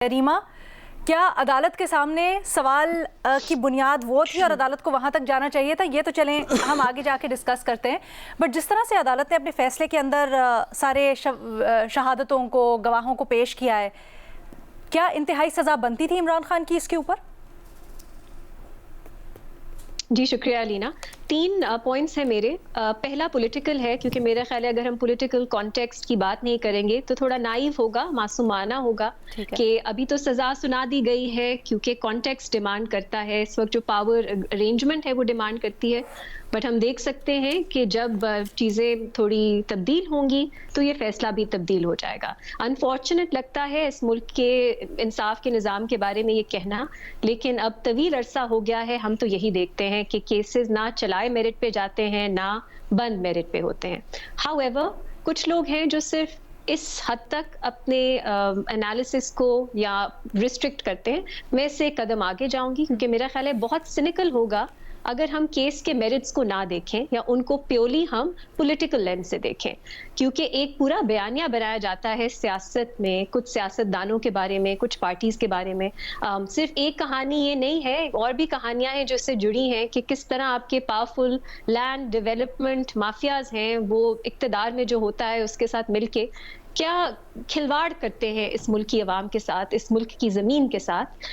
ریما، کیا عدالت کے سامنے سوال کی بنیاد وہ تھی اور عدالت کو وہاں تک جانا چاہیے تھا؟ یہ تو چلیں ہم آگے جا کے ڈسکس کرتے ہیں، بٹ جس طرح سے عدالت نے اپنے فیصلے کے اندر سارے شہادتوں کو، گواہوں کو پیش کیا ہے، کیا انتہائی سزا بنتی تھی عمران خان کی اس کے اوپر؟ جی شکریہ علینا. 3 پوائنٹس ہیں میرے. پہلا پولیٹیکل ہے، کیونکہ میرا خیال ہے اگر ہم پولیٹیکل کانٹیکسٹ کی بات نہیں کریں گے تو تھوڑا نائیو ہوگا، معصومانہ ہوگا کہ ابھی تو سزا سنا دی گئی ہے کیونکہ کانٹیکسٹ ڈیمانڈ کرتا ہے، اس وقت جو پاور ارینجمنٹ ہے وہ ڈیمانڈ کرتی ہے. بٹ ہم دیکھ سکتے ہیں کہ جب چیزیں تھوڑی تبدیل ہوں گی تو یہ فیصلہ بھی تبدیل ہو جائے گا. انفارچونیٹ لگتا ہے اس ملک کے انصاف کے نظام کے بارے میں یہ کہنا، لیکن اب طویل عرصہ ہو گیا ہے ہم تو یہی دیکھتے ہیں کہ کیسز نہ چلائے میرٹ پہ جاتے ہیں نہ بند میرٹ پہ ہوتے ہیں. ہاؤ ایور کچھ لوگ ہیں جو صرف اس حد تک اپنے انالیسس کو یا ریسٹرکٹ کرتے ہیں. میں اس سے ایک قدم آگے جاؤں گی، کیونکہ میرا خیال ہے بہت سینیکل ہوگا اگر ہم کیس کے میرٹس کو نہ دیکھیں یا ان کو پیورلی ہم پولیٹیکل لینس سے دیکھیں، کیونکہ ایک پورا بیانیہ بنایا جاتا ہے سیاست میں، کچھ سیاست دانوں کے بارے میں، کچھ پارٹیز کے بارے میں. صرف ایک کہانی یہ نہیں ہے، اور بھی کہانیاں ہیں جو اس سے جڑی ہیں کہ کس طرح آپ کے پاورفل لینڈ ڈیولپمنٹ مافیاز ہیں وہ اقتدار میں جو ہوتا ہے اس کے ساتھ مل کے کیا کھلواڑ کرتے ہیں اس ملک کی عوام کے ساتھ، اس ملک کی زمین کے ساتھ.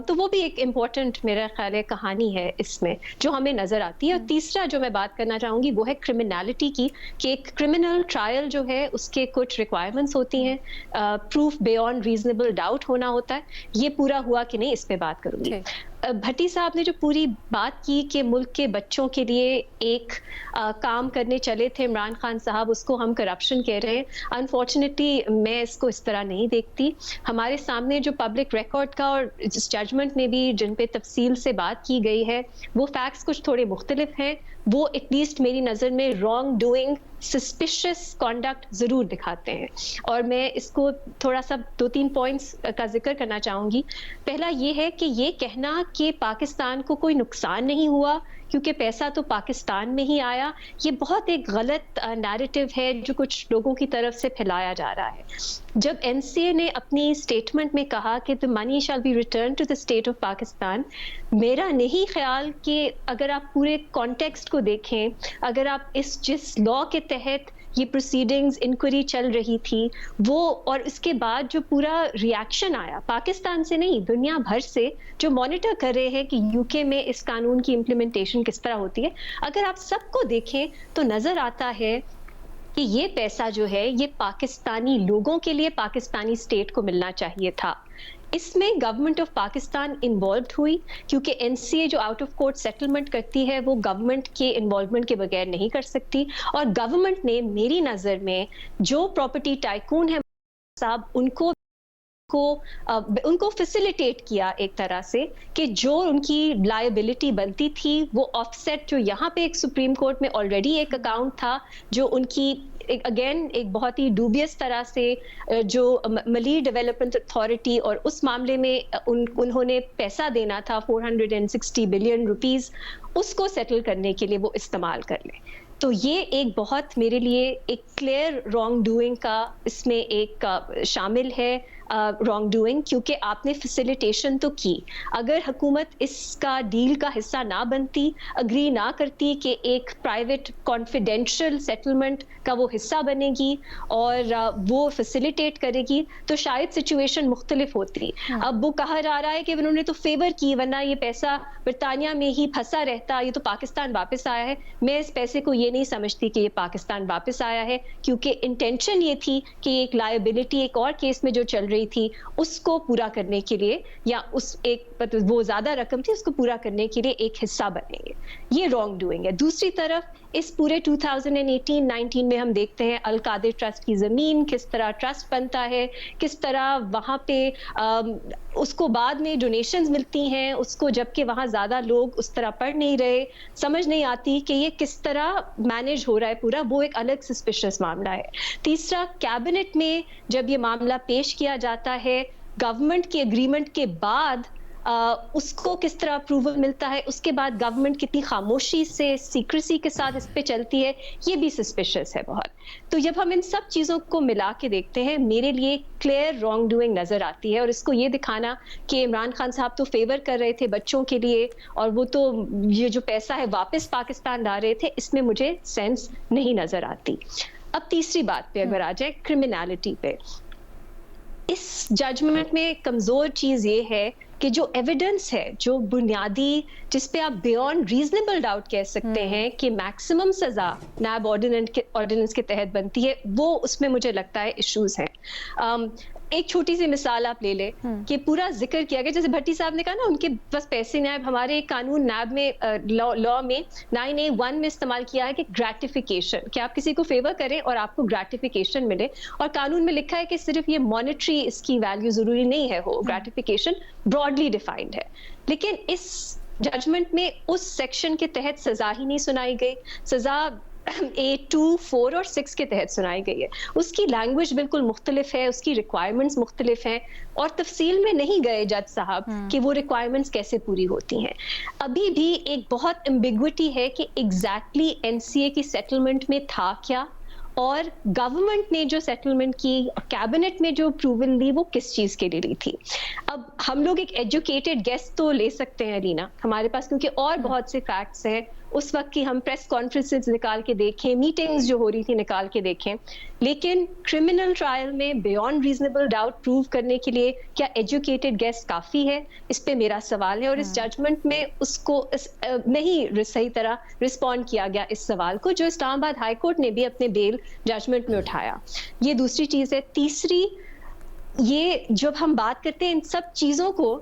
تو وہ بھی ایک امپورٹنٹ میرا خیال ہے کہانی ہے اس میں جو ہمیں نظر آتی ہے. اور تیسرا جو میں بات کرنا چاہوں گی وہ ہے کرمنالٹی کی، کہ ایک کرمنل ٹرائل جو ہے اس کے کچھ ریکوائرمنٹس ہوتی ہیں، پروف بیونڈ ریزنیبل ڈاؤٹ ہونا ہوتا ہے. یہ پورا ہوا کہ نہیں اس پہ بات کروں گی. بھٹی صاحب نے جو پوری بات کی کہ ملک کے بچوں کے لیے ایک کام کرنے چلے تھے عمران خان صاحب، اس کو ہم کرپشن کہہ رہے ہیں. انفارچونیٹلی میں اس کو اس طرح نہیں دیکھتی. ہمارے سامنے جو پبلک ریکارڈ کا اور ججمنٹ میں بھی جن پہ تفصیل سے بات کی گئی ہے وہ فیکٹس کچھ تھوڑے مختلف ہیں. وہ ایٹ لیسٹ میری نظر میں رانگ ڈوئنگ، سسپیشس کانڈکٹ ضرور دکھاتے ہیں. اور میں اس کو تھوڑا سا 2-3 پوائنٹس کا ذکر کرنا چاہوں گی. پہلا یہ ہے کہ یہ کہنا کہ پاکستان کو کوئی نقصان نہیں ہوا کیونکہ پیسہ تو پاکستان میں ہی آیا، یہ بہت ایک غلط نیریٹو ہے جو کچھ لوگوں کی طرف سے پھیلایا جا رہا ہے. جب این سی اے نے اپنی اسٹیٹمنٹ میں کہا کہ the money shall be returned to the state of Pakistan، میرا نہیں خیال کہ اگر آپ پورے کانٹیکسٹ کو دیکھیں، اگر آپ جس لا کے تحت یہ پروسیڈنگز انکوائری چل رہی تھی وہ، اور اس کے بعد جو پورا ریاکشن آیا پاکستان سے نہیں دنیا بھر سے جو مانیٹر کر رہے ہیں کہ یو کے میں اس قانون کی امپلیمنٹیشن کس طرح ہوتی ہے، اگر آپ سب کو دیکھیں تو نظر آتا ہے کہ یہ پیسہ جو ہے یہ پاکستانی لوگوں کے لیے پاکستانی اسٹیٹ کو ملنا چاہیے تھا. اس میں گورنمنٹ آف پاکستان انوالوڈ ہوئی کیونکہ این سی اے جو آؤٹ آف کورٹ سیٹلمنٹ کرتی ہے وہ گورنمنٹ کے انوالومنٹ کے بغیر نہیں کر سکتی. اور گورنمنٹ نے میری نظر میں جو پراپرٹی ٹائکون ہے صاحب ان کو فیسیلیٹیٹ کیا ایک طرح سے کہ جو ان کی لائبلٹی بنتی تھی وہ آف سیٹ، جو یہاں پہ ایک سپریم کورٹ میں آلریڈی ایک اکاؤنٹ تھا جو ان کی اگین ایک بہت ہی ڈوبیس طرح سے جو ملی ڈیولپمنٹ اتھارٹی اور اس معاملے میں انہوں نے پیسہ دینا تھا 460 بلین روپیز، اس کو سیٹل کرنے کے لیے وہ استعمال کر لیں. تو یہ ایک بہت میرے لیے ایک کلیئر رانگ ڈوئنگ کا اس میں ایک شامل ہے رانگ ڈوئنگ، کیونکہ آپ نے فیسیلیٹیشن تو کی. اگر حکومت اس کا ڈیل کا حصہ نہ بنتی، اگری نہ کرتی کہ ایک پرائیویٹ کانفیڈینشیل سیٹلمنٹ کا وہ حصہ بنے گی اور وہ فیسیلیٹیٹ کرے گی تو شاید سچویشن مختلف ہوتی. اب وہ کہا جا رہا ہے کہ انہوں نے تو فیور کی ورنہ یہ پیسہ برطانیہ میں ہی پھنسا رہتا، یہ تو پاکستان واپس آیا ہے. میں اس پیسے کو یہ نہیں سمجھتی کہ یہ پاکستان واپس آیا ہے، کیونکہ انٹینشن یہ تھی کہ ایک لائبلٹی ایک اور کیس میں جو چل رہی تھی اس کو پورا کرنے کے لیے، یا اس ایک وہ زیادہ رقم تھی اس کو پورا کرنے کے لیے ایک حصہ بنے گے. یہ رانگ ڈوئنگ ہے. دوسری طرف اس پورے 2018-19 میں ہم دیکھتے ہیں القادر ٹرسٹ کی زمین کس طرح ٹرسٹ بنتا ہے، کس طرح وہاں پہ اس کو بعد میں ڈونیشنز ملتی ہیں اس کو، جبکہ وہاں زیادہ لوگ اس طرح پڑھ نہیں رہے. سمجھ نہیں آتی کہ یہ کس طرح مینیج ہو رہا ہے پورا، وہ ایک الگ سسپیشس معاملہ ہے. تیسرا، کیبنٹ میں جب یہ معاملہ پیش کیا جاتا ہے گورنمنٹ کے اگریمنٹ کے بعد اس کو کس طرح اپروول ملتا ہے, اس کے بعد گورنمنٹ کتنی خاموشی سے سیکریسی کے ساتھ اس پہ چلتی ہے, یہ بھی سسپیشس ہے بہت. تو جب ہم ان سب چیزوں کو ملا کے دیکھتے ہیں, میرے لیے کلیئر رانگ ڈوئنگ نظر آتی ہے. اور اس کو یہ دکھانا کہ عمران خان صاحب تو فیور کر رہے تھے بچوں کے لیے اور وہ تو یہ جو پیسہ ہے واپس پاکستان لا رہے تھے, اس میں مجھے سینس نہیں نظر آتی. اب تیسری بات پہ اگر آ جائے, کرمنالٹی پہ, اس ججمنٹ میں کمزور چیز یہ ہے کہ جو ایویڈنس ہے, جو بنیادی جس پہ آپ بیونڈ ریزنیبل ڈاؤٹ کہہ سکتے ہیں کہ میکسیمم سزا نیب آرڈیننس کے تحت بنتی ہے, وہ اس میں مجھے لگتا ہے ایشوز ہیں. ایک چھوٹی سی مثال آپ لے لیں کہ پورا ذکر کیا گیا, جیسے بھٹی صاحب نے کہا نا ان کے بس پیسے نیب, ہمارے ایک قانون نیب میں لا میں 9A1 میں استعمال کیا ہے کہ گریٹیفیکیشن, کہ آپ کسی کو فیور کریں اور آپ کو گریٹیفیکیشن ملے, اور قانون میں لکھا ہے کہ صرف یہ مانیٹری اس کی ویلیو ضروری نہیں ہے, ہو گریٹیفیکیشن براڈلی ڈیفائنڈ ہے. لیکن اس ججمنٹ میں اس سیکشن کے تحت سزا ہی نہیں سنائی گئی, سزا A2, 4 اور 6 کے تحت سنائی گئی ہے. اس کی لینگویج بالکل مختلف ہے, اس کی ریکوائرمنٹس مختلف ہیں, اور تفصیل میں نہیں گئے جج صاحب کہ وہ ریکوائرمنٹس کیسے پوری ہوتی ہیں. ابھی بھی ایک بہت ایمبیگوٹی ہے کہ ایگزیکٹلی NCA کی سیٹلمنٹ میں تھا کیا, اور گورنمنٹ نے جو سیٹلمنٹ کی, کیبنٹ میں جو اپروول لی, وہ کس چیز کے لیے لی تھی. اب ہم لوگ ایک ایجوکیٹڈ گیس تو لے سکتے ہیں رینا ہمارے پاس, کیونکہ اور بہت سے فیکٹس ہیں اس وقت کی, ہم پریس کانفرنسز نکال کے دیکھیں, میٹنگز جو ہو رہی تھی نکال کے دیکھیں, لیکن کرمنل ٹرائل میں بیونڈ ریزنیبل ڈاؤٹ پروو کرنے کے لیے کیا ایجوکیٹڈ گیس کافی ہے, اس پہ میرا سوال ہے. اور اس ججمنٹ میں اس کو نہیں صحیح طرح رسپونڈ کیا گیا اس سوال کو, جو اسلام آباد ہائی کورٹ نے بھی اپنے بیل ججمنٹ میں اٹھایا. یہ دوسری چیز ہے. تیسری, یہ جب ہم بات کرتے ہیں ان سب چیزوں کو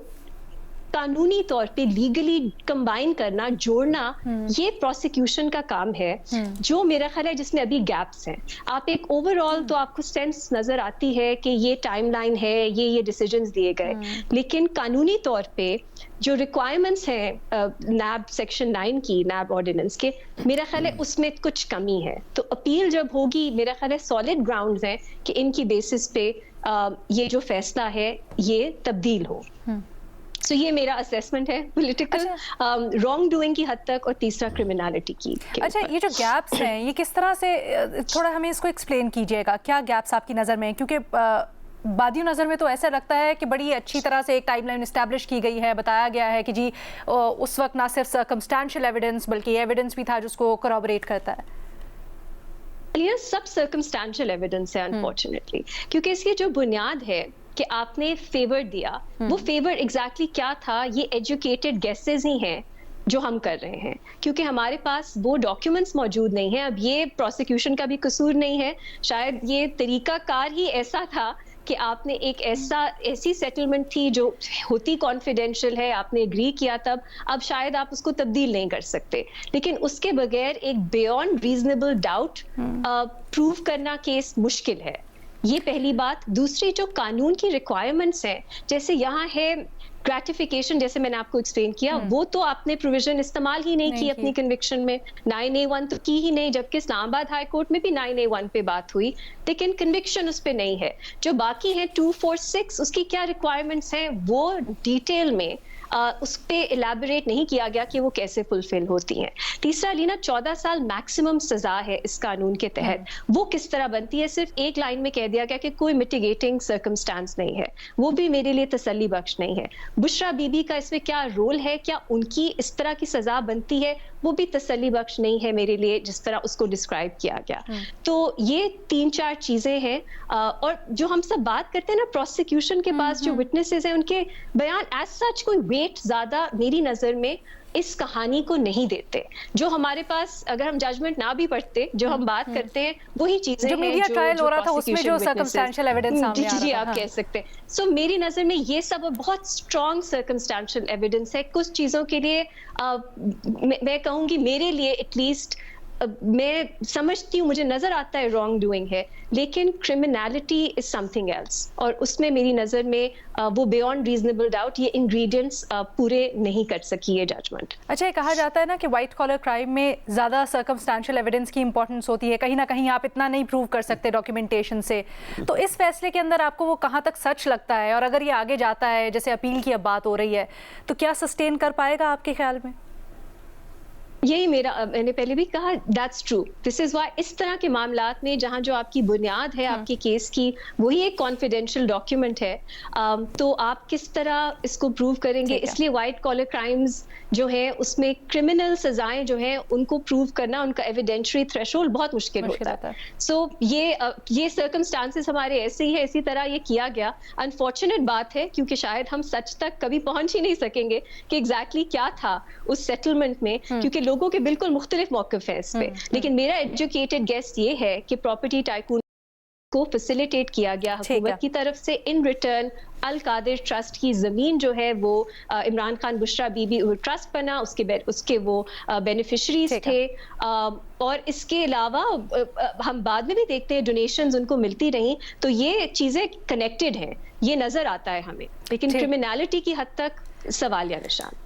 قانونی طور پہ لیگلی کمبائن کرنا, جوڑنا, یہ پروسیکیوشن کا کام ہے, جو میرا خیال ہے جس میں ابھی گیپس ہیں. آپ ایک اوور آل تو آپ کو سینس نظر آتی ہے کہ یہ ٹائم لائن ہے, یہ ڈیسیجنز دیے گئے, لیکن قانونی طور پہ جو ریکوائرمنٹس ہیں نیب سیکشن 9 کی, نیب آرڈیننس کے, میرا خیال ہے اس میں کچھ کمی ہے. تو اپیل جب ہوگی, میرا خیال ہے سالڈ گراؤنڈز ہیں کہ ان کی بیسس پہ یہ جو فیصلہ ہے یہ تبدیل ہو. سو یہ میرا اسیسمنٹ ہے پولیٹیکل رانگ ڈوئنگ کی حد تک, اور تیسرا کرمنالٹی کی. اچھا, یہ جو گیپس ہیں یہ کس طرح سے, تھوڑا ہمیں اس کو ایکسپلین کیجیے گا, کیا گیپس آپ کی نظر میں ہیں؟ کیونکہ بادیوں نظر میں تو ایسا لگتا ہے کہ بڑی اچھی طرح سے ایک ٹائم لائن اسٹیبلش کی گئی ہے, بتایا گیا ہے کہ جی اس وقت نہ صرف سرکمسٹانشل ایویڈنس بلکہ ایویڈنس بھی تھا جس کو کورابوریٹ کرتا ہے. سب سرکمسٹانشل ایویڈنس ہے انفارچونیٹلی, کیونکہ اس کی جو بنیاد ہے کہ آپ نے فیور دیا, وہ فیور ایگزیکٹلی کیا تھا, یہ ایجوکیٹڈ گیسز ہی ہیں جو ہم کر رہے ہیں, کیونکہ ہمارے پاس وہ ڈاکیومنٹس موجود نہیں ہیں. اب یہ پروسیکیوشن کا بھی قصور نہیں ہے, شاید یہ طریقہ کار ہی ایسا تھا کہ آپ نے ایک ایسی سیٹلمنٹ تھی جو ہوتی کانفیڈینشیل ہے, آپ نے اگری کیا تب, اب شاید آپ اس کو تبدیل نہیں کر سکتے. لیکن اس کے بغیر ایک بیونڈ ریزنیبل ڈاؤٹ پروو کرنا کیس مشکل ہے. یہ پہلی بات. دوسری, جو قانون کی ریکوائرمنٹس ہیں, جیسے یہاں ہے گریٹیفیکیشن, جیسے میں نے آپ کو ایکسپلین کیا, وہ تو آپ نے پروویژن استعمال ہی نہیں کی اپنی کنوکشن میں. 9A1 تو کی ہی نہیں, جبکہ اسلام آباد ہائی کورٹ میں بھی 9A1 پہ بات ہوئی, لیکن کنوکشن اس پہ نہیں ہے. جو باقی ہیں 2, 4, 6, اس کی کیا ریکوائرمنٹس ہیں وہ ڈیٹیل میں اس پہ الیبوریٹ نہیں کیا گیا کہ وہ کیسے فلفل ہوتی ہیں. تیسرا لینا, 14 سال میکسیمم سزا ہے اس قانون کے تحت, وہ کس طرح بنتی ہے؟ صرف ایک لائن میں کہہ دیا گیا کہ کوئی میٹیگیٹنگ سرکمسٹانس نہیں ہے, وہ بھی میرے لیے تسلی بخش نہیں ہے. بشرا بی بی کا اس میں کیا رول ہے, کیا ان کی اس طرح کی سزا بنتی ہے, وہ بھی تسلی بخش نہیں ہے میرے لیے, جس طرح اس کو ڈسکرائب کیا گیا. تو یہ 3-4 چیزیں ہیں. اور جو ہم سب بات کرتے ہیں نا, پروسیکیوشن کے پاس جو وٹنسز ہیں ان کے بیان ایز سچ کوئی ویٹ زیادہ میری نظر میں اس کہانی کو نہیں دیتے. جو ہمارے پاس, اگر ہم ججمنٹ نہ بھی پڑھتے, جو ہم بات کرتے ہیں وہی چیزیں جو میڈیا ٹرائل ہو رہا تھا اس میں جو سرکمسٹانشل ایویڈنس سامنے آ رہا تھا. جی آپ کہہ سکتے ہیں. سو میری نظر میں یہ سب بہت اسٹرانگ سرکمسٹانشل ایویڈنس ہے. کچھ چیزوں کے لیے میں کہوں گی, میرے لیے ایٹ لیسٹ میں سمجھتی ہوں، مجھے نظر آتا ہے رانگ ڈوئنگ ہے، لیکن کرمنالٹی از سم تھنگ ایلس، اور اس میں میری نظر میں وہ بیونڈ ریزنیبل ڈاؤٹ یہ انگریڈینٹس پورے نہیں کر سکی ہے ججمنٹ. اچھا، یہ کہا جاتا ہے نا کہ وائٹ کالر کرائم میں زیادہ سرکمسٹانشل ایویڈنس کی امپورٹنس ہوتی ہے، کہیں نہ کہیں آپ اتنا نہیں پروو کر سکتے ڈاکیومنٹیشن سے. تو اس فیصلے کے اندر آپ کو وہ کہاں تک سچ لگتا ہے، اور اگر یہ آگے جاتا ہے جیسے اپیل کی اب بات ہو رہی ہے تو کیا سسٹین کر پائے گا آپ کے خیال میں؟ یہی میں نے پہلے بھی کہا، that's true. This is why اس طرح کے معاملات میں جہاں جو آپ کی بنیاد ہے آپ کے کیس کی وہی ایک کانفیڈینشیل ڈاکیومنٹ ہے، تو آپ کس طرح اس کو پروو کریں گے. اس لیے وائٹ کالر کرائمز جو ہے اس میں کرمنل سزائیں جو ہیں ان کو پروو کرنا، ان کا ایویڈینشری تھریشولڈ بہت مشکل ہوتا ہے. سو یہ سرکمسٹانسز ہمارے ایسے ہی ہے، اسی طرح یہ کیا گیا. انفارچونیٹ بات ہے کیونکہ شاید ہم سچ تک کبھی پہنچ ہی نہیں سکیں گے کہ ایگزیکٹلی کیا تھا اس سیٹلمنٹ میں، کیونکہ لوگوں کے بالکل مختلف موقف ہیں اس پہ. لیکن میرا ایجوکیٹڈ گیس یہ ہے کہ پراپرٹی ٹائکون کو فیسیلیٹیٹ کیا گیا حکومت کی طرف سے. ان ریٹرن القادر ٹرسٹ کی زمین جو ہے وہ عمران خان بشرا بی بی ٹرسٹ بنا، اس کے وہ بینیفیشریز تھے. اور اس کے علاوہ ہم بعد میں بھی دیکھتے ہیں ڈونیشنز ان کو ملتی رہیں، تو یہ چیزیں کنیکٹڈ ہیں، یہ نظر آتا ہے ہمیں. لیکن کرمنالٹی کی حد تک سوال یا نشان.